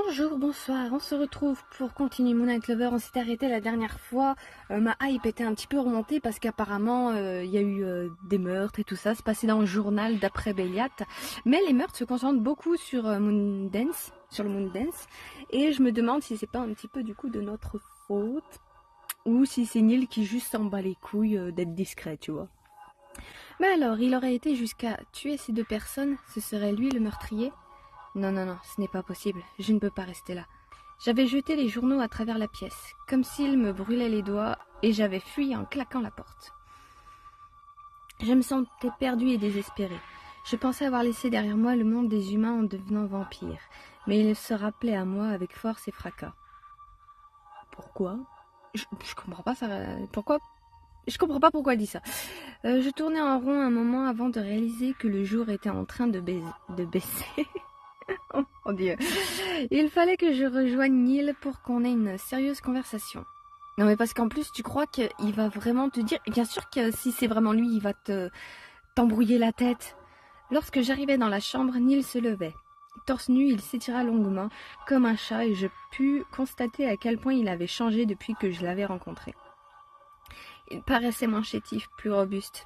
Bonjour, bonsoir, on se retrouve pour continuer Moonlight Lover. On s'est arrêté la dernière fois, ma hype était un petit peu remontée parce qu'apparemment il y a eu des meurtres et tout ça, c'est passé dans le journal d'après Béliat. Mais les meurtres se concentrent beaucoup sur Moondance, sur le Moondance, et je me demande si c'est pas un petit peu du coup de notre faute, ou si c'est Neil qui juste s'en bat les couilles d'être discret, tu vois. Mais alors, il aurait été jusqu'à tuer ces deux personnes, ce serait lui le meurtrier? Non, non, non, ce n'est pas possible, je ne peux pas rester là. J'avais jeté les journaux à travers la pièce, comme s'ils me brûlaient les doigts, et j'avais fui en claquant la porte. Je me sentais perdue et désespérée. Je pensais avoir laissé derrière moi le monde des humains en devenant vampire, mais il se rappelait à moi avec force et fracas. Pourquoi? Je comprends pas ça. Pourquoi? Je comprends pas pourquoi elle dit ça. Je tournais en rond un moment avant de réaliser que le jour était en train de baisser. Oh mon Dieu. Il fallait que je rejoigne Neil pour qu'on ait une sérieuse conversation. Non mais parce qu'en plus tu crois qu'il va vraiment te dire... Bien sûr que si c'est vraiment lui, il va t'embrouiller la tête. Lorsque j'arrivais dans la chambre, Neil se levait. Torse nu, il s'étira longuement, comme un chat, et je pus constater à quel point il avait changé depuis que je l'avais rencontré. Il paraissait moins chétif, plus robuste.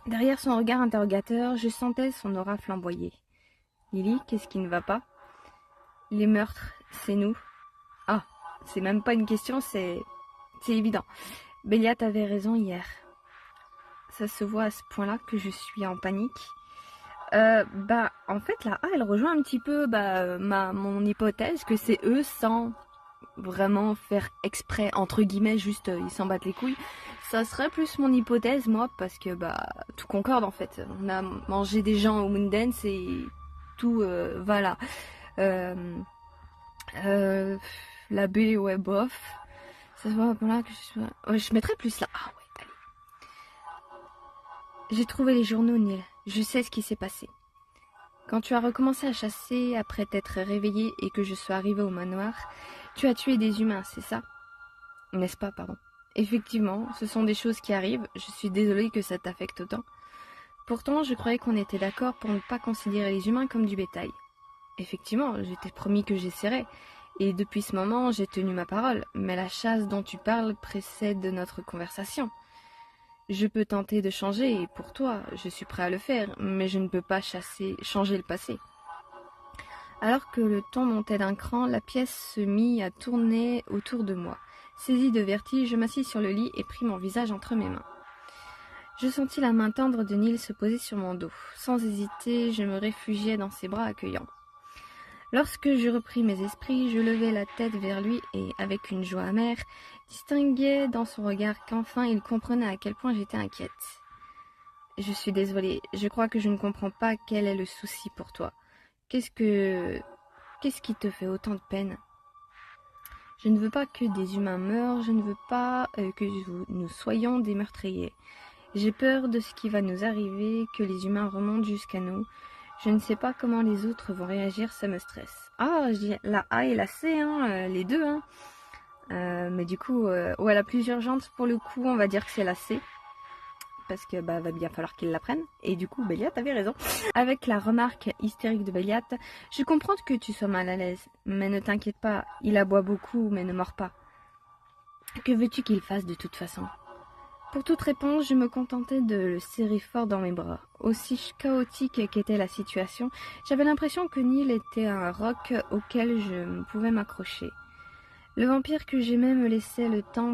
Derrière son regard interrogateur, je sentais son aura flamboyer. Lily, qu'est-ce qui ne va pas? Les meurtres, c'est nous. Ah, c'est même pas une question, c'est évident. Béliat avait raison hier. Ça se voit à ce point-là que je suis en panique. En fait, là, elle rejoint un petit peu mon hypothèse que c'est eux sans vraiment faire exprès, entre guillemets, juste ils s'en battent les couilles. Ça serait plus mon hypothèse, moi, parce que tout concorde en fait. On a mangé des gens au Moondance et tout, voilà. L'abbé, ouais, bof. Ça se voit là que je mettrais plus là. Ah ouais, allez. J'ai trouvé les journaux, Neil. Je sais ce qui s'est passé. Quand tu as recommencé à chasser après t'être réveillé et que je sois arrivée au manoir, tu as tué des humains, c'est ça? N'est-ce pas, pardon? Effectivement, ce sont des choses qui arrivent. Je suis désolée que ça t'affecte autant. Pourtant, je croyais qu'on était d'accord pour ne pas considérer les humains comme du bétail. Effectivement, je t'ai promis que j'essaierais. Et depuis ce moment, j'ai tenu ma parole. Mais la chasse dont tu parles précède notre conversation. Je peux tenter de changer, et pour toi, je suis prêt à le faire, mais je ne peux pas changer le passé. Alors que le ton montait d'un cran, la pièce se mit à tourner autour de moi. Saisie de vertige, je m'assis sur le lit et pris mon visage entre mes mains. Je sentis la main tendre de Neil se poser sur mon dos. Sans hésiter, je me réfugiai dans ses bras accueillants. Lorsque je repris mes esprits, je levai la tête vers lui et, avec une joie amère, distinguai dans son regard qu'enfin il comprenait à quel point j'étais inquiète. « Je suis désolée, je crois que je ne comprends pas quel est le souci pour toi. Qu'est-ce qui te fait autant de peine? Je ne veux pas que des humains meurent, je ne veux pas que nous soyons des meurtriers. J'ai peur de ce qui va nous arriver, que les humains remontent jusqu'à nous. Je ne sais pas comment les autres vont réagir, ça me stresse. » Ah, je dis la A et la C, les deux. Mais du coup, ouais, la plus urgente pour le coup, on va dire que c'est la C. Parce que va bien falloir qu'ils l'apprennent. Et du coup, Béliat avait raison. Avec la remarque hystérique de Béliat, je comprends que tu sois mal à l'aise. Mais ne t'inquiète pas, il aboie beaucoup, mais ne mord pas. Que veux-tu qu'il fasse de toute façon? Pour toute réponse, je me contentais de le serrer fort dans mes bras. Aussi chaotique qu'était la situation, j'avais l'impression que Neil était un roc auquel je pouvais m'accrocher. Le vampire que j'aimais me laissait le temps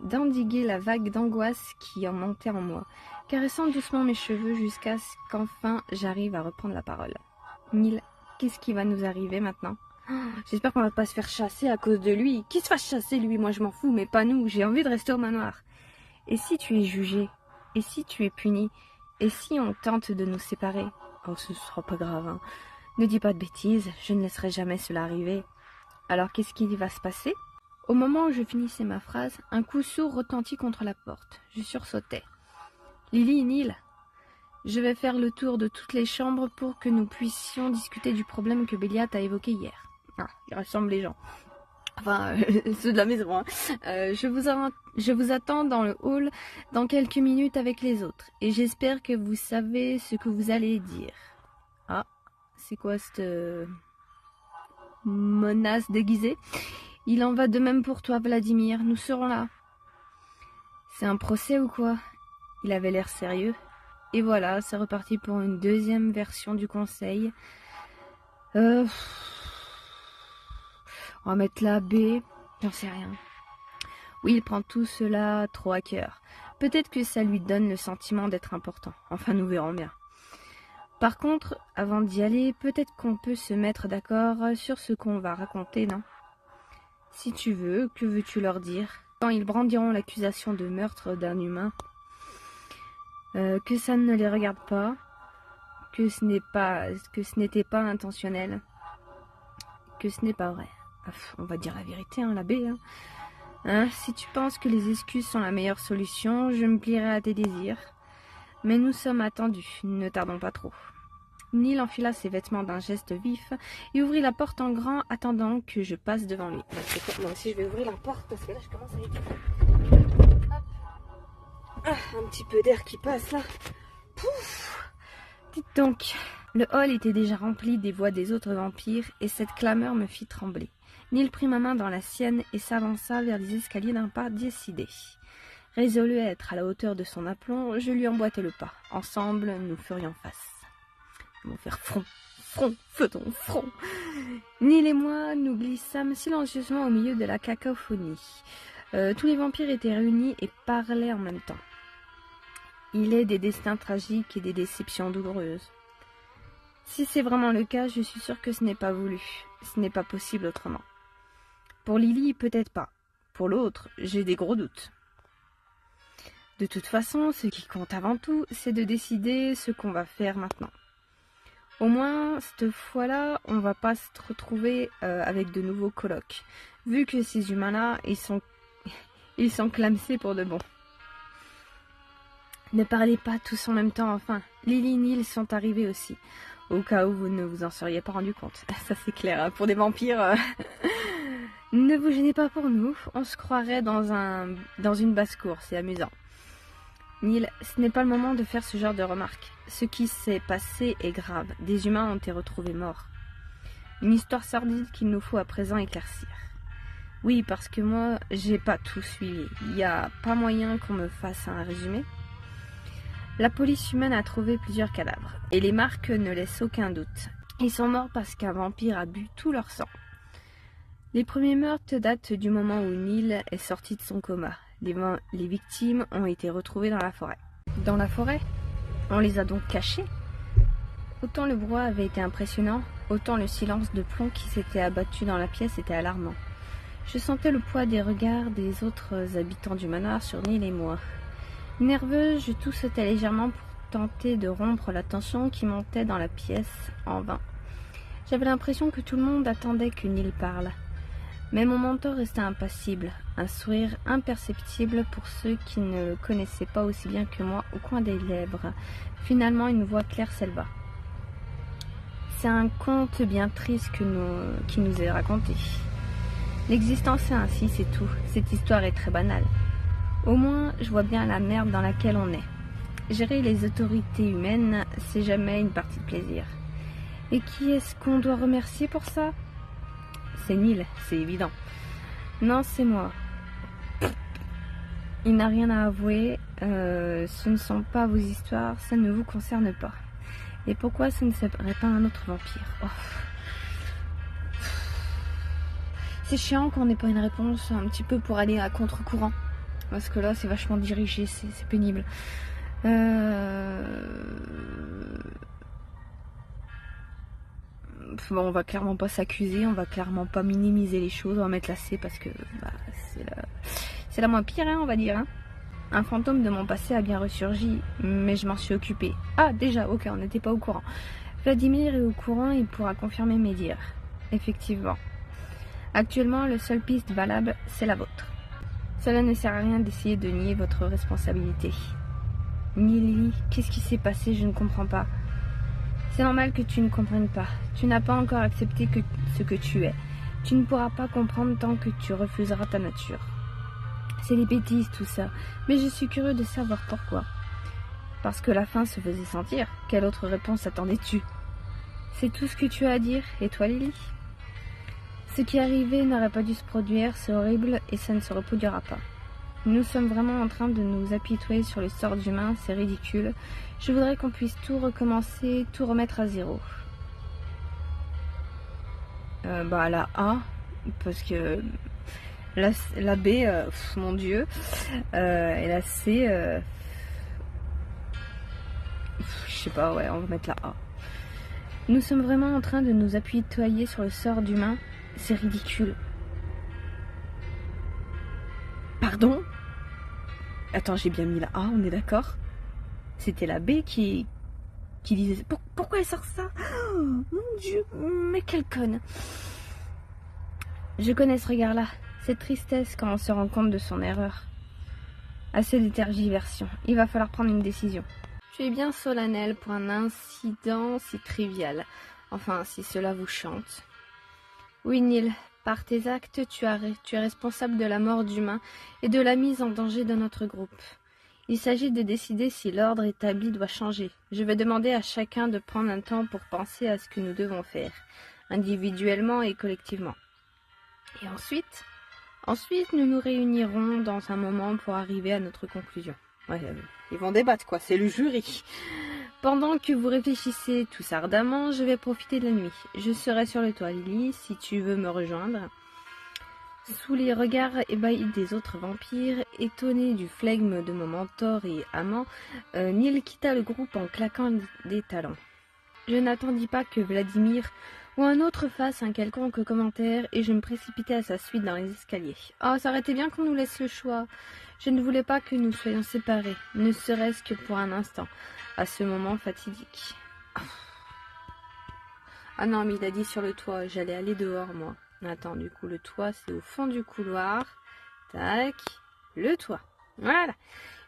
d'endiguer la vague d'angoisse qui en montait en moi, caressant doucement mes cheveux jusqu'à ce qu'enfin j'arrive à reprendre la parole. « Neil, qu'est-ce qui va nous arriver maintenant? J'espère qu'on va pas se faire chasser à cause de lui. Qui se fasse chasser, lui? Moi, je m'en fous, mais pas nous. J'ai envie de rester au manoir. Et si tu es jugé? Et si tu es puni? Et si on tente de nous séparer? Oh, ce sera pas grave, Ne dis pas de bêtises, je ne laisserai jamais cela arriver. Alors qu'est-ce qui va se passer? Au moment où je finissais ma phrase, un coup sourd retentit contre la porte. Je sursautai. Lily, Neil, je vais faire le tour de toutes les chambres pour que nous puissions discuter du problème que Béliat a évoqué hier. Ah, il rassemble les gens. Enfin, ceux de la maison. Je vous attends dans le hall dans quelques minutes avec les autres. Et j'espère que vous savez ce que vous allez dire. Ah, c'est quoi cette... menace déguisée. Il en va de même pour toi, Vladimir. Nous serons là. C'est un procès ou quoi? Il avait l'air sérieux. Et voilà, c'est reparti pour une deuxième version du conseil. On va mettre la B. J'en sais rien. Oui, il prend tout cela trop à cœur. Peut-être que ça lui donne le sentiment d'être important. Enfin, nous verrons bien. Par contre, avant d'y aller, peut-être qu'on peut se mettre d'accord sur ce qu'on va raconter, non? Si tu veux, que veux-tu leur dire? Quand ils brandiront l'accusation de meurtre d'un humain, que ça ne les regarde pas, que ce n'était pas intentionnel, que ce n'est pas vrai. On va dire la vérité, hein, la B. Si tu penses que les excuses sont la meilleure solution, je me plierai à tes désirs. Mais nous sommes attendus, ne tardons pas trop. Neil enfila ses vêtements d'un geste vif et ouvrit la porte en grand, attendant que je passe devant lui. Moi aussi je vais ouvrir la porte parce que là je commence à être... un petit peu d'air qui passe là. Pouf! Dites donc, le hall était déjà rempli des voix des autres vampires et cette clameur me fit trembler. Neil prit ma main dans la sienne et s'avança vers les escaliers d'un pas décidé. Résolu à être à la hauteur de son aplomb, je lui emboîtai le pas. Ensemble, nous ferions face. Nous allons faire front, faisons front. Neil et moi, nous glissâmes silencieusement au milieu de la cacophonie. Tous les vampires étaient réunis et parlaient en même temps. Il est des destins tragiques et des déceptions douloureuses. Si c'est vraiment le cas, je suis sûre que ce n'est pas voulu. Ce n'est pas possible autrement. Pour Lily, peut-être pas. Pour l'autre, j'ai des gros doutes. De toute façon, ce qui compte avant tout, c'est de décider ce qu'on va faire maintenant. Au moins, cette fois-là, on va pas se retrouver avec de nouveaux colocs. Vu que ces humains-là, ils sont clamsés pour de bon. Ne parlez pas tous en même temps, enfin. Lily et Neil sont arrivés aussi. Au cas où vous ne vous en seriez pas rendu compte. Ça c'est clair, hein, pour des vampires. Ne vous gênez pas pour nous, on se croirait dans une basse-cour, c'est amusant. Neil, ce n'est pas le moment de faire ce genre de remarques. Ce qui s'est passé est grave. Des humains ont été retrouvés morts. Une histoire sordide qu'il nous faut à présent éclaircir. Oui, parce que moi, j'ai pas tout suivi. Il n'y a pas moyen qu'on me fasse un résumé. La police humaine a trouvé plusieurs cadavres. Et les marques ne laissent aucun doute. Ils sont morts parce qu'un vampire a bu tout leur sang. Les premiers meurtres datent du moment où Neil est sorti de son coma. Les victimes ont été retrouvées dans la forêt. Dans la forêt? On les a donc cachées? Autant le brouhaha avait été impressionnant, autant le silence de plomb qui s'était abattu dans la pièce était alarmant. Je sentais le poids des regards des autres habitants du manoir sur Neil et moi. Nerveuse, je toussotais légèrement pour tenter de rompre la tension qui montait dans la pièce en vain. J'avais l'impression que tout le monde attendait que Neil parle. Mais mon mentor restait impassible, un sourire imperceptible pour ceux qui ne le connaissaient pas aussi bien que moi au coin des lèvres. Finalement, une voix claire s'éleva. C'est un conte bien triste qui nous est raconté. L'existence est ainsi, c'est tout. Cette histoire est très banale. Au moins, je vois bien la merde dans laquelle on est. Gérer les autorités humaines, c'est jamais une partie de plaisir. Et qui est-ce qu'on doit remercier pour ça ? C'est Neil, c'est évident. Non, c'est moi. Il n'a rien à avouer. Ce ne sont pas vos histoires, ça ne vous concerne pas. Et pourquoi ce ne serait pas un autre vampire? Oh. C'est chiant qu'on n'ait pas une réponse un petit peu pour aller à contre-courant. Parce que là, c'est vachement dirigé, c'est pénible. Bon, on va clairement pas s'accuser, on va clairement pas minimiser les choses, on va mettre la C parce que c'est la moins pire, hein, on va dire. Hein. Un fantôme de mon passé a bien ressurgi, mais je m'en suis occupée. Ah, déjà, ok, on n'était pas au courant. Vladimir est au courant, il pourra confirmer mes dires. Effectivement. Actuellement, la seule piste valable, c'est la vôtre. Cela ne sert à rien d'essayer de nier votre responsabilité. Lily, qu'est-ce qui s'est passé? Je ne comprends pas. C'est normal que tu ne comprennes pas. Tu n'as pas encore accepté ce que tu es. Tu ne pourras pas comprendre tant que tu refuseras ta nature. C'est des bêtises tout ça, mais je suis curieux de savoir pourquoi. Parce que la faim se faisait sentir. Quelle autre réponse attendais-tu? C'est tout ce que tu as à dire, et toi Lily? Ce qui est arrivé n'aurait pas dû se produire, c'est horrible et ça ne se reproduira pas. Nous sommes vraiment en train de nous apitoyer sur le sort d'humain, c'est ridicule. Je voudrais qu'on puisse tout recommencer, tout remettre à zéro. La A, parce que la B, mon Dieu, et la C, je sais pas, ouais, on va mettre la A. Nous sommes vraiment en train de nous apitoyer sur le sort d'humain, c'est ridicule. Pardon? Attends, j'ai bien mis la A, on est d'accord? C'était la B qui disait... Pourquoi elle sort ça? Oh, mon Dieu, mais quelle conne! Je connais ce regard-là, cette tristesse quand on se rend compte de son erreur. Assez de tergiversion, il va falloir prendre une décision. Tu es bien solennel pour un incident si trivial, enfin si cela vous chante. Oui, Neil, par tes actes, tu es responsable de la mort d'humains et de la mise en danger de notre groupe. Il s'agit de décider si l'ordre établi doit changer. Je vais demander à chacun de prendre un temps pour penser à ce que nous devons faire, individuellement et collectivement. Et ensuite, nous nous réunirons dans un moment pour arriver à notre conclusion. Ouais, ils vont débattre, quoi, c'est le jury. Pendant que vous réfléchissez tous ardemment, je vais profiter de la nuit. Je serai sur le toit, Lily, si tu veux me rejoindre. Sous les regards ébahis des autres vampires, étonné du flegme de mon mentor et amant, Neil quitta le groupe en claquant des talons. Je n'attendis pas que Vladimir ou un autre fasse un quelconque commentaire et je me précipitai à sa suite dans les escaliers. Oh, ça aurait été bien qu'on nous laisse le choix. Je ne voulais pas que nous soyons séparés, ne serait-ce que pour un instant, à ce moment fatidique. Ah non, mais il a dit sur le toit, j'allais aller dehors, moi. Attends, du coup, le toit, c'est au fond du couloir. Tac, le toit. Voilà.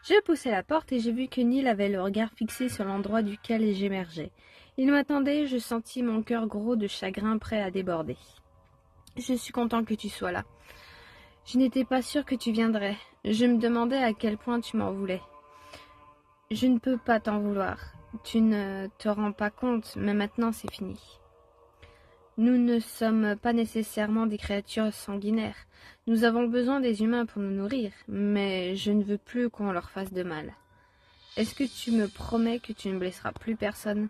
Je poussai la porte et j'ai vu que Neil avait le regard fixé sur l'endroit duquel j'émergeais. Il m'attendait, je sentis mon cœur gros de chagrin prêt à déborder. Je suis content que tu sois là. Je n'étais pas sûre que tu viendrais. Je me demandais à quel point tu m'en voulais. Je ne peux pas t'en vouloir. Tu ne te rends pas compte, mais maintenant c'est fini. Nous ne sommes pas nécessairement des créatures sanguinaires. Nous avons besoin des humains pour nous nourrir, mais je ne veux plus qu'on leur fasse de mal. Est-ce que tu me promets que tu ne blesseras plus personne?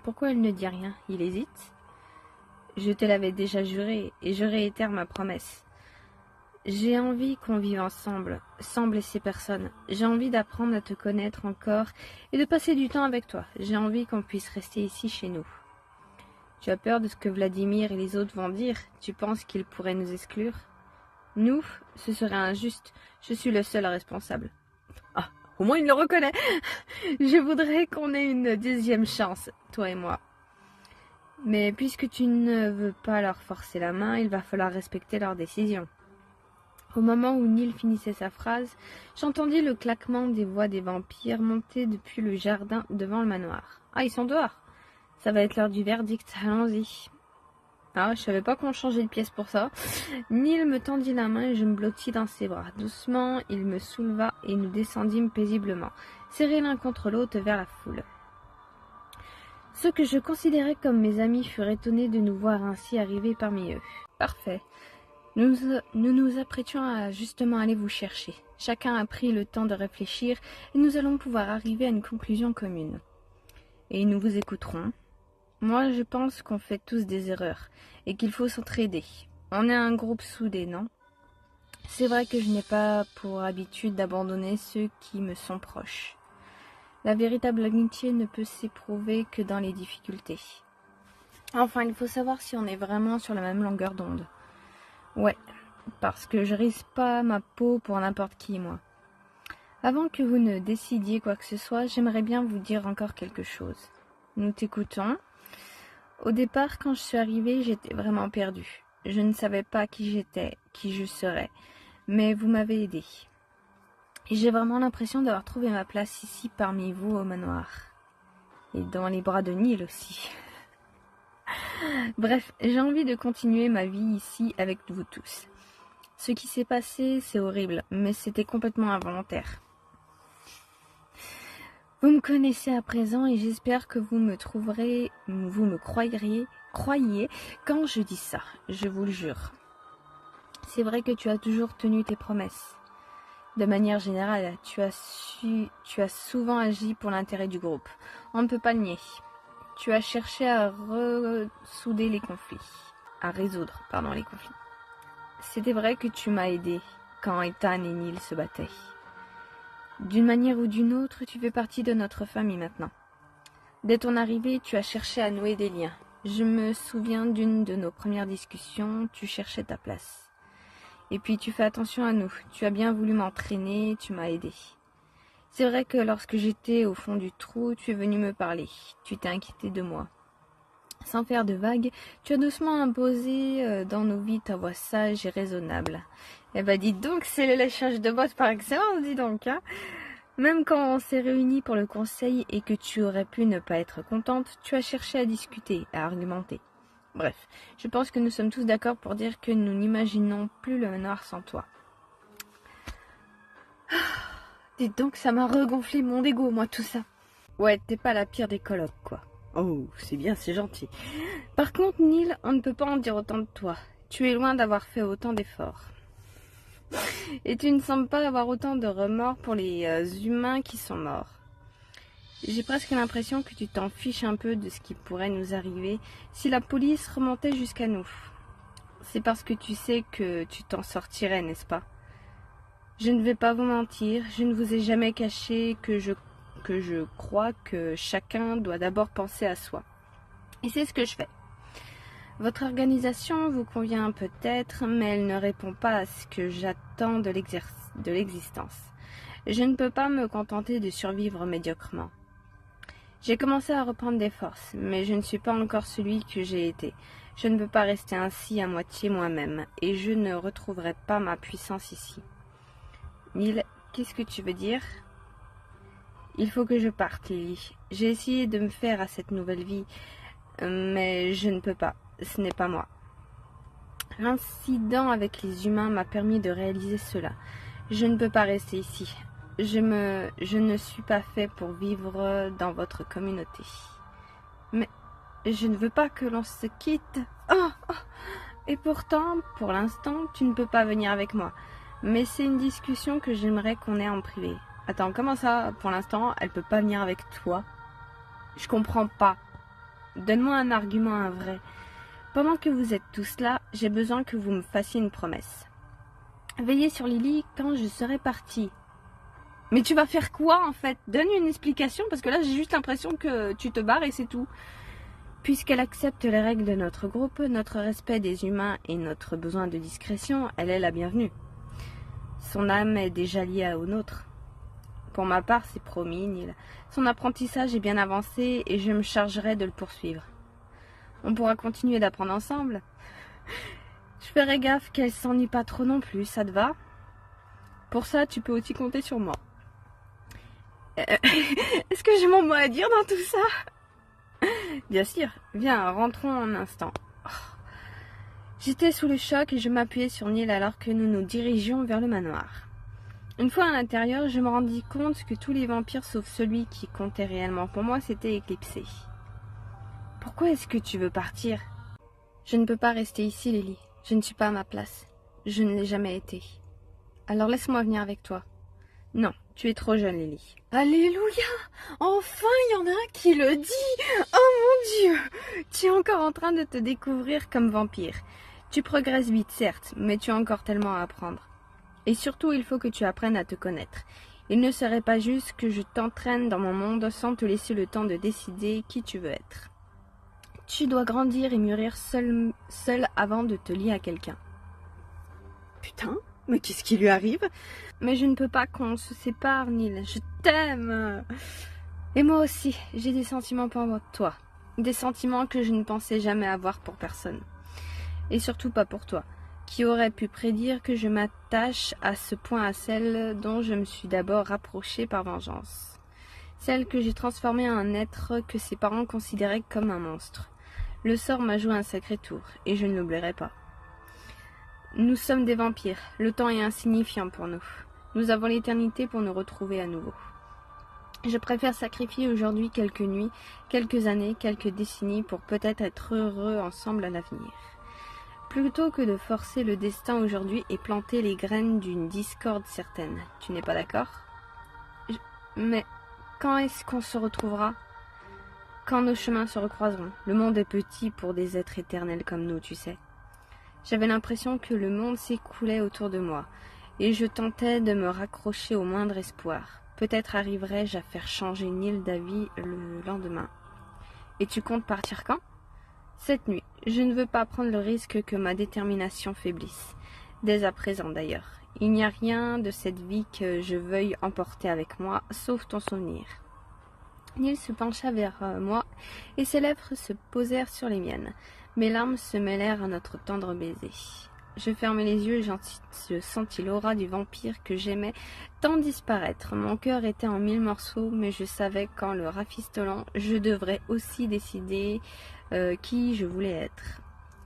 Pourquoi il ne dit rien? Il hésite. Je te l'avais déjà juré, et je réitère ma promesse. J'ai envie qu'on vive ensemble, sans blesser personne. J'ai envie d'apprendre à te connaître encore et de passer du temps avec toi. J'ai envie qu'on puisse rester ici chez nous. Tu as peur de ce que Vladimir et les autres vont dire? Tu penses qu'ils pourraient nous exclure? Nous, ce serait injuste. Je suis le seul responsable. Ah, au moins il le reconnaît. Je voudrais qu'on ait une deuxième chance, toi et moi. Mais puisque tu ne veux pas leur forcer la main, il va falloir respecter leurs décisions. Au moment où Neil finissait sa phrase, j'entendis le claquement des voix des vampires monter depuis le jardin devant le manoir. Ah, ils sont dehors. Ça va être l'heure du verdict, allons-y. Ah, je savais pas qu'on changeait de pièce pour ça. Neil me tendit la main et je me blottis dans ses bras. Doucement, il me souleva et nous descendîmes paisiblement, serrés l'un contre l'autre vers la foule. Ceux que je considérais comme mes amis furent étonnés de nous voir ainsi arriver parmi eux. Parfait. Nous nous apprêtions à justement aller vous chercher. Chacun a pris le temps de réfléchir et nous allons pouvoir arriver à une conclusion commune. Et nous vous écouterons. Moi, je pense qu'on fait tous des erreurs et qu'il faut s'entraider. On est un groupe soudé, non? C'est vrai que je n'ai pas pour habitude d'abandonner ceux qui me sont proches. La véritable amitié ne peut s'éprouver que dans les difficultés. Enfin, il faut savoir si on est vraiment sur la même longueur d'onde. Ouais, parce que je risque pas ma peau pour n'importe qui, moi. Avant que vous ne décidiez quoi que ce soit, j'aimerais bien vous dire encore quelque chose. Nous t'écoutons. Au départ, quand je suis arrivée, j'étais vraiment perdue. Je ne savais pas qui j'étais, qui je serais, mais vous m'avez aidée. Et j'ai vraiment l'impression d'avoir trouvé ma place ici parmi vous au manoir. Et dans les bras de Neil aussi. Bref, j'ai envie de continuer ma vie ici avec vous tous. Ce qui s'est passé, c'est horrible, mais c'était complètement involontaire. Vous me connaissez à présent et j'espère que vous me croyez quand je dis ça, je vous le jure. C'est vrai que tu as toujours tenu tes promesses. De manière générale, tu as souvent agi pour l'intérêt du groupe. On ne peut pas le nier. Tu as cherché à résoudre les conflits. C'était vrai que tu m'as aidé quand Ethan et Neil se battaient. D'une manière ou d'une autre, tu fais partie de notre famille maintenant. Dès ton arrivée, tu as cherché à nouer des liens. Je me souviens d'une de nos premières discussions, tu cherchais ta place. Et puis tu fais attention à nous, tu as bien voulu m'entraîner, tu m'as aidé. C'est vrai que lorsque j'étais au fond du trou, tu es venu me parler, tu t'es inquiété de moi. Sans faire de vagues, tu as doucement imposé dans nos vies ta voix sage et raisonnable. Eh ben dis donc, c'est le léchage de bottes par excellence, dis donc, hein. Même quand on s'est réunis pour le conseil et que tu aurais pu ne pas être contente, tu as cherché à discuter, à argumenter. Bref, je pense que nous sommes tous d'accord pour dire que nous n'imaginons plus le manoir sans toi. Dis donc, ça m'a regonflé mon ego, moi, tout ça. Ouais, t'es pas la pire des colocs, quoi. Oh, c'est bien, c'est gentil. Par contre, Neil, on ne peut pas en dire autant de toi. Tu es loin d'avoir fait autant d'efforts. Et tu ne sembles pas avoir autant de remords pour les humains qui sont morts. J'ai presque l'impression que tu t'en fiches un peu de ce qui pourrait nous arriver si la police remontait jusqu'à nous. C'est parce que tu sais que tu t'en sortirais, n'est-ce pas? Je ne vais pas vous mentir, je ne vous ai jamais caché que je crois que chacun doit d'abord penser à soi. Et c'est ce que je fais. Votre organisation vous convient peut-être, mais elle ne répond pas à ce que j'attends de l'existence. Je ne peux pas me contenter de survivre médiocrement. J'ai commencé à reprendre des forces, mais je ne suis pas encore celui que j'ai été. Je ne peux pas rester ainsi à moitié moi-même, et je ne retrouverai pas ma puissance ici. Neil, qu'est-ce que tu veux dire ? Il faut que je parte, Lily. J'ai essayé de me faire à cette nouvelle vie, mais je ne peux pas. Ce n'est pas moi. L'incident avec les humains m'a permis de réaliser cela. Je ne peux pas rester ici. Je ne suis pas fait pour vivre dans votre communauté. Mais je ne veux pas que l'on se quitte. Oh, oh. Et pourtant, pour l'instant, tu ne peux pas venir avec moi. Mais c'est une discussion que j'aimerais qu'on ait en privé. Attends, comment ça, pour l'instant, elle peut pas venir avec toi? Je comprends pas. Donne-moi un argument, un vrai. Pendant que vous êtes tous là, j'ai besoin que vous me fassiez une promesse. Veillez sur Lily quand je serai partie. Mais tu vas faire quoi en fait? Donne une explication parce que là j'ai juste l'impression que tu te barres et c'est tout. Puisqu'elle accepte les règles de notre groupe, notre respect des humains et notre besoin de discrétion, elle est la bienvenue. Son âme est déjà liée au nôtre. Pour ma part, c'est promis, Neil. Son apprentissage est bien avancé et je me chargerai de le poursuivre. On pourra continuer d'apprendre ensemble. Je ferai gaffe qu'elle s'ennuie pas trop non plus, ça te va? Pour ça, tu peux aussi compter sur moi. Est-ce que j'ai mon mot à dire dans tout ça? Bien sûr, viens, rentrons un instant. Oh. J'étais sous le choc et je m'appuyais sur Neil alors que nous nous dirigions vers le manoir. Une fois à l'intérieur, je me rendis compte que tous les vampires, sauf celui qui comptait réellement pour moi, s'étaient éclipsés. Pourquoi est-ce que tu veux partir? Je ne peux pas rester ici, Lily. Je ne suis pas à ma place. Je ne l'ai jamais été. Alors laisse-moi venir avec toi. Non, tu es trop jeune, Lily. Alléluia! Enfin, il y en a un qui le dit! Oh mon Dieu! Tu es encore en train de te découvrir comme vampire. Tu progresses vite, certes, mais tu as encore tellement à apprendre. Et surtout, il faut que tu apprennes à te connaître. Il ne serait pas juste que je t'entraîne dans mon monde sans te laisser le temps de décider qui tu veux être. Tu dois grandir et mûrir seul avant de te lier à quelqu'un. Putain, mais qu'est-ce qui lui arrive? Mais je ne peux pas qu'on se sépare, Neil. Je t'aime. Et moi aussi, j'ai des sentiments pour toi. Des sentiments que je ne pensais jamais avoir pour personne. Et surtout pas pour toi. Qui aurait pu prédire que je m'attache à ce point à celle dont je me suis d'abord rapprochée par vengeance. Celle que j'ai transformée en un être que ses parents considéraient comme un monstre. Le sort m'a joué un sacré tour, et je ne l'oublierai pas. Nous sommes des vampires, le temps est insignifiant pour nous. Nous avons l'éternité pour nous retrouver à nouveau. Je préfère sacrifier aujourd'hui quelques nuits, quelques années, quelques décennies pour peut-être être heureux ensemble à l'avenir. Plutôt que de forcer le destin aujourd'hui et planter les graines d'une discorde certaine. Tu n'es pas d'accord ? Mais quand est-ce qu'on se retrouvera ? Quand nos chemins se recroiseront. Le monde est petit pour des êtres éternels comme nous, tu sais. J'avais l'impression que le monde s'écoulait autour de moi, et je tentais de me raccrocher au moindre espoir. Peut-être arriverais-je à faire changer Neil d'avis le lendemain. Et tu comptes partir quand ? Cette nuit. Je ne veux pas prendre le risque que ma détermination faiblisse. Dès à présent d'ailleurs. Il n'y a rien de cette vie que je veuille emporter avec moi, sauf ton souvenir. Neil se pencha vers moi et ses lèvres se posèrent sur les miennes. Mes larmes se mêlèrent à notre tendre baiser. Je fermai les yeux et je sentis l'aura du vampire que j'aimais tant disparaître. Mon cœur était en 1000 morceaux, mais je savais qu'en le rafistolant, je devrais aussi décider qui je voulais être.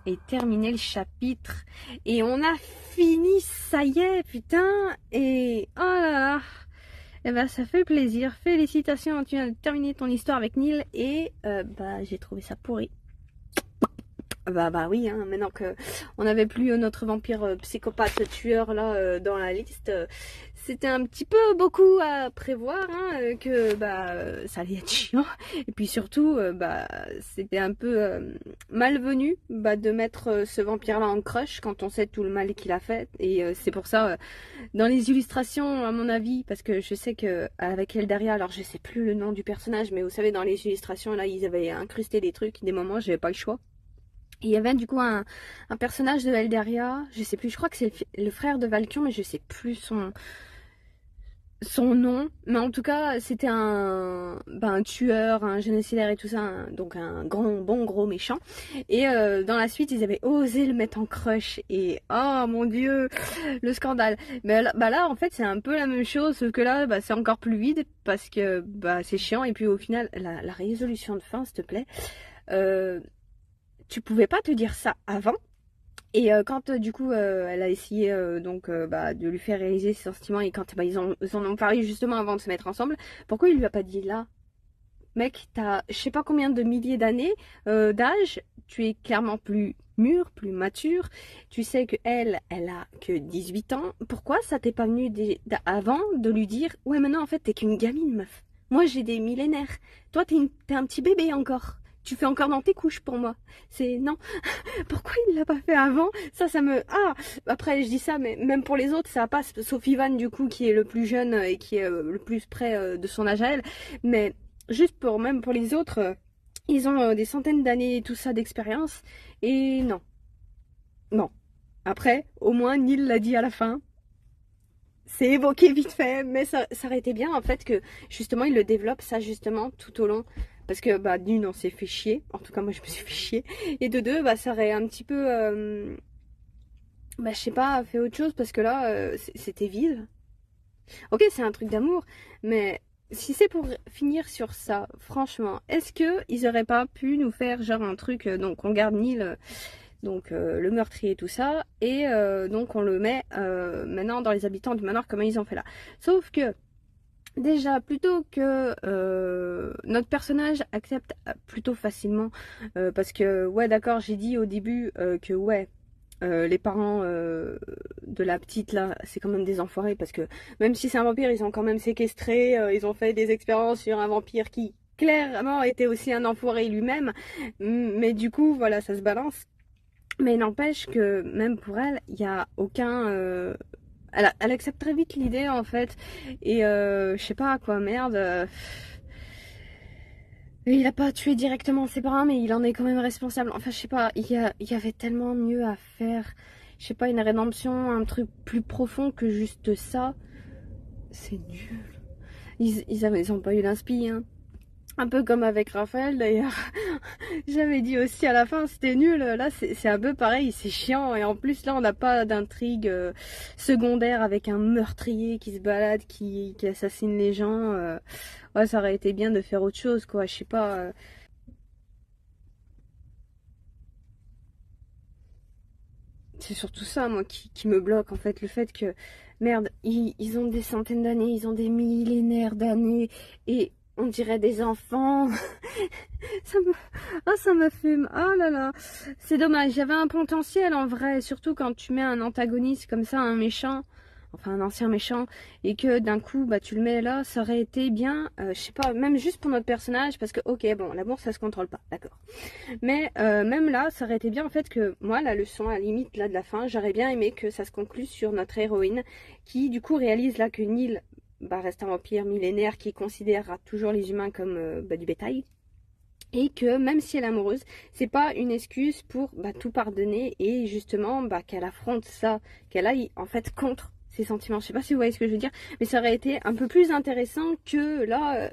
Et terminer le chapitre. Et on a fini, ça y est, putain. Et oh là là. Eh ben, ça fait plaisir. Félicitations, tu viens de terminer ton histoire avec Neil. Et j'ai trouvé ça pourri. Bah oui, hein, maintenant que on n'avait plus notre vampire psychopathe tueur là dans la liste, c'était un petit peu beaucoup à prévoir, hein, que ça allait être chiant. Et puis surtout, c'était un peu malvenu de mettre ce vampire là en crush quand on sait tout le mal qu'il a fait. Et c'est pour ça, dans les illustrations, à mon avis, parce que je sais que avec Eldaria, alors je sais plus le nom du personnage, mais vous savez, dans les illustrations là, ils avaient incrusté des trucs, des moments, j'avais pas le choix. Et il y avait du coup un personnage de Eldaria, je sais plus, je crois que c'est le frère de Valkion, mais je sais plus son nom. Mais en tout cas, c'était un tueur, un génocidaire et tout ça, donc un bon gros méchant. Et dans la suite, ils avaient osé le mettre en crush. Et oh mon dieu, le scandale. Mais là, en fait, c'est un peu la même chose, sauf que là, c'est encore plus vide parce que c'est chiant. Et puis au final, la résolution de fin, s'il te plaît. Tu pouvais pas te dire ça avant. Et quand du coup elle a essayé de lui faire réaliser ses sentiments et quand ils en ont parlé justement avant de se mettre ensemble, pourquoi il lui a pas dit là, mec, t'as je sais pas combien de milliers d'années d'âge, tu es clairement plus mûr, plus mature, tu sais que elle a que 18 ans, pourquoi ça t'est pas venu avant de lui dire ouais maintenant en fait t'es qu'une gamine meuf, moi j'ai des millénaires, toi t'es un petit bébé encore. Tu fais encore dans tes couches pour moi. C'est non. Pourquoi il l'a pas fait avant? Ça me... Ah. Après je dis ça, mais même pour les autres ça passe. Sauf Ivan du coup qui est le plus jeune et qui est le plus près de son âge à elle. Mais juste même pour les autres, ils ont des centaines d'années et tout ça d'expérience. Et non. Non. Après, au moins Neil l'a dit à la fin. C'est évoqué vite fait, mais ça aurait été bien en fait que justement il le développe ça justement tout au long. Parce que d'une on s'est fait chier, en tout cas moi je me suis fait chier, et de deux ça aurait un petit peu, je sais pas, fait autre chose parce que là c'était vide. Ok c'est un truc d'amour, mais si c'est pour finir sur ça, franchement, est-ce que ils auraient pas pu nous faire genre un truc, donc on garde Neil, le meurtrier et tout ça, et donc on le met maintenant dans les habitants du manoir comme ils ont fait là. Sauf que déjà, plutôt que notre personnage accepte plutôt facilement, parce que, ouais, d'accord, j'ai dit au début que, ouais, les parents de la petite, là, c'est quand même des enfoirés, parce que même si c'est un vampire, ils ont quand même séquestré, ils ont fait des expériences sur un vampire qui, clairement, était aussi un enfoiré lui-même, mais du coup, voilà, ça se balance. Mais n'empêche que, même pour elle, il n'y a aucun... Elle accepte très vite l'idée en fait. Et je sais pas quoi, merde. Il a pas tué directement ses parents, mais il en est quand même responsable. Enfin, je sais pas, il y avait tellement mieux à faire. Je sais pas, une rédemption, un truc plus profond que juste ça. C'est nul. Ils ont pas eu d'inspi, hein. Un peu comme avec Raphaël d'ailleurs. J'avais dit aussi à la fin c'était nul. Là c'est un peu pareil, c'est chiant. Et en plus là on n'a pas d'intrigue secondaire avec un meurtrier qui se balade, qui assassine les gens. Ouais ça aurait été bien de faire autre chose quoi. Je sais pas. c'est surtout ça, moi, qui me bloque, en fait, le fait que, merde, ils ont des centaines d'années, ils ont des millénaires d'années, et on dirait des enfants. ça me... Ah, ça me fume, oh là là, c'est dommage, il y avait un potentiel, en vrai, surtout quand tu mets un antagoniste comme ça, un méchant, enfin un ancien méchant, et que d'un coup bah tu le mets là, ça aurait été bien, je sais pas, même juste pour notre personnage, parce que ok bon, l'amour ça se contrôle pas, d'accord, mais même là ça aurait été bien en fait que moi la leçon à la limite là de la fin, j'aurais bien aimé que ça se conclue sur notre héroïne qui du coup réalise là que Neil bah, reste un vampire millénaire qui considérera toujours les humains comme bah, du bétail. Et que même si elle est amoureuse, c'est pas une excuse pour bah, tout pardonner et justement bah, qu'elle affronte ça, qu'elle aille en fait contre ses sentiments. Je sais pas si vous voyez ce que je veux dire, mais ça aurait été un peu plus intéressant que là,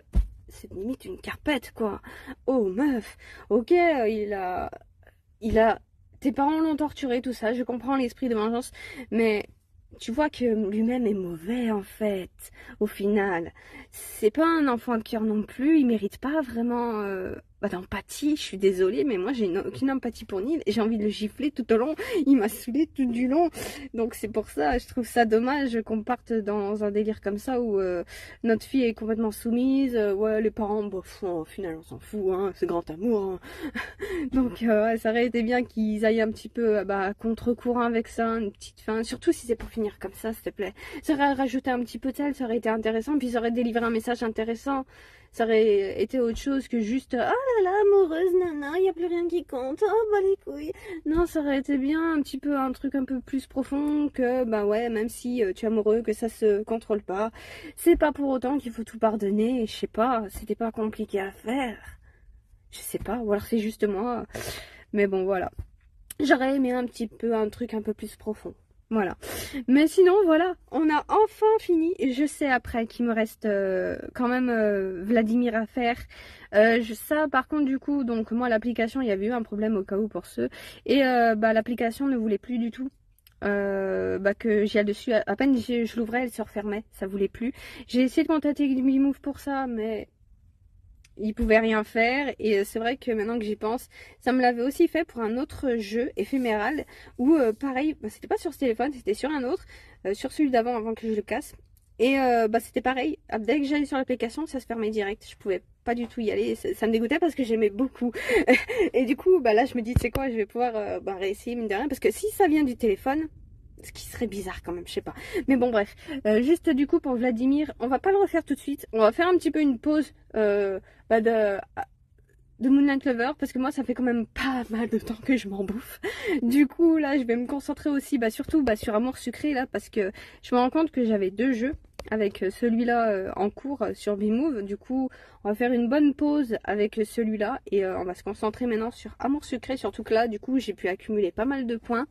c'est limite une carpette quoi. Oh meuf, ok, il a, tes parents l'ont torturé, tout ça, je comprends l'esprit de vengeance, mais tu vois que lui-même est mauvais en fait, au final. C'est pas un enfant de cœur non plus, il mérite pas vraiment bah, d'empathie, je suis désolée, mais moi j'ai aucune empathie pour Neil et j'ai envie de le gifler tout au long, il m'a saoulé tout du long, donc c'est pour ça, je trouve ça dommage qu'on parte dans un délire comme ça où notre fille est complètement soumise, ouais les parents, bof, au final on s'en fout, hein, c'est grand amour, hein. Donc ouais, ça aurait été bien qu'ils aillent un petit peu bah, contre-courant avec ça, une petite fin, surtout si c'est pour finir comme ça, s'il te plaît. Ça aurait rajouté un petit peu de sel, ça aurait été intéressant, puis ça aurait délivré un message intéressant. Ça aurait été autre chose que juste oh là là, amoureuse, nana, il n'y a plus rien qui compte, oh bah les couilles. Non, ça aurait été bien un petit peu un truc un peu plus profond que bah ouais, même si tu es amoureux, que ça se contrôle pas, c'est pas pour autant qu'il faut tout pardonner, et je sais pas, c'était pas compliqué à faire. Je sais pas, ou alors c'est juste moi. Mais bon, voilà. J'aurais aimé un petit peu un truc un peu plus profond. Voilà. Mais sinon, voilà, on a enfin fini. Je sais après qu'il me reste quand même Vladimir à faire. Ça, par contre, du coup, donc moi, l'application, il y avait eu un problème au cas où pour ceux. Et bah, l'application ne voulait plus du tout. Bah que j'y allais dessus, à peine je l'ouvrais, elle se refermait, ça voulait plus. J'ai essayé de contacter Mimove pour ça, mais il pouvait rien faire et c'est vrai que maintenant que j'y pense, ça me l'avait aussi fait pour un autre jeu éphéméral où pareil, bah, c'était pas sur ce téléphone, c'était sur un autre, sur celui d'avant avant que je le casse. Et bah, c'était pareil, dès que j'allais sur l'application, ça se fermait direct, je pouvais pas du tout y aller, ça me dégoûtait parce que j'aimais beaucoup. Et du coup, bah là je me dis, tu sais quoi, je vais pouvoir bah, réessayer mine de rien, parce que si ça vient du téléphone, ce qui serait bizarre quand même, je sais pas. Mais bon bref, juste du coup pour Vladimir, on va pas le refaire tout de suite. On va faire un petit peu une pause bah, de Moonlight Lover parce que moi ça fait quand même pas mal de temps que je m'en bouffe. Du coup là je vais me concentrer aussi bah, surtout bah, sur Amour Sucré là parce que je me rends compte que j'avais deux jeux avec celui-là en cours sur Bmove. Du coup on va faire une bonne pause avec celui-là et on va se concentrer maintenant sur Amour Sucré, surtout que là du coup j'ai pu accumuler pas mal de points.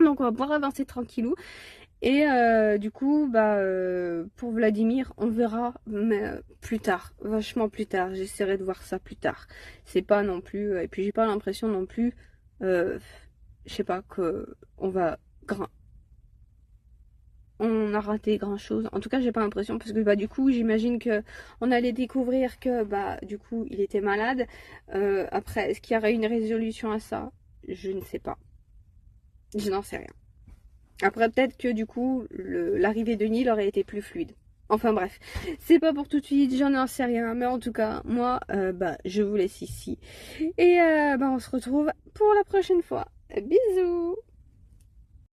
Donc on va pouvoir avancer tranquillou. Et du coup, bah, pour Vladimir, on verra, mais plus tard, vachement plus tard. J'essaierai de voir ça plus tard. C'est pas non plus, et puis j'ai pas l'impression non plus, je sais pas, que on a raté grand chose. En tout cas, j'ai pas l'impression parce que bah du coup, j'imagine que on allait découvrir que bah du coup, il était malade. Après, est-ce qu'il y aurait une résolution à ça? Je ne sais pas. Je n'en sais rien. Après, peut-être que du coup, l'arrivée de Neil aurait été plus fluide. Enfin bref, c'est pas pour tout de suite, j'en sais rien. Mais en tout cas, moi, bah, je vous laisse ici. Et bah, on se retrouve pour la prochaine fois. Bisous!